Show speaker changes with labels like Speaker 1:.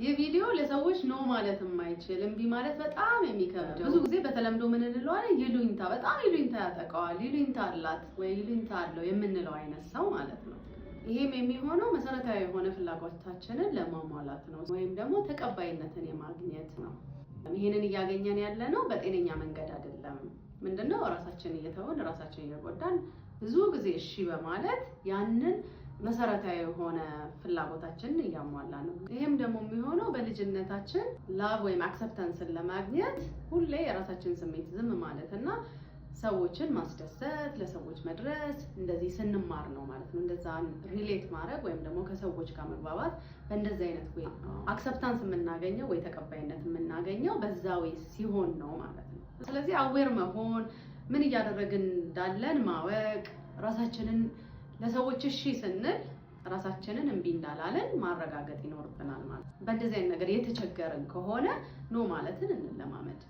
Speaker 1: የቪዲዮ ለሰዎች ኖ ማለት የማይችል እምቢ ማለት በጣም የሚከብደው ብዙ ጊዜ በተለምዶ ምን እንለዋለን ይሉኝታ በጣም ይሉኝታ ያጠቃዋል ይሉኝታ አላት ወይ ይሉኝታ አለው የምንለው አይነት ሰው ማለት ነው ይሄም የሚሆነው መሰረታዊ የሆነ ፍላጎታችንን ለማሟላት ነው ወይም ደግሞ ተቀባይነትን የማግኘት ነው ይሄንን ያገኘን ያለ ነው በጤነኛ መንገድ አይደለም ምንድነው ራሳችንን እየተወን ራሳችንን እየጎዳን ብዙ ጊዜ እሺ በማለት ያንን መሰረታዊ የሆነ ፍላጎታችንን ያሟላ ነው ይሄም ደግሞ የሚሆነው በልጅነታችን ላቭ ወይም አክሰፕታንስን ለማግኘት ሁሌ የራሳችንን ስሜት ዝም ማለትና ሰዎችን ማስደሰት ለሰዎች መድረስ እንደዚህ ስንማር ነው ማለት ነው እንደዛ ሪሌት ማድረግ ወይም ደግሞ ከሰዎች ጋር መግባባት በእንደዚህ አይነት ወይ አክሰፕታንስ የምናገኘው ወይ ተቀባይነት የምናገኘው በዛ ወይ ሲሆን ነው ማለት ነው ስለዚህ አዌር መሆን ምን እያደረግን እንዳለን ማወቅ ራሳችንን ለሰዎች እሺ ስንል ራሳችንን እምቢ እንዳላለን ማረጋገጥ ይኖርብናል ማለት በእንደዚህ አይነት ነገር የተቸገርን ከሆነ ኖ ማለትን እንለማመድ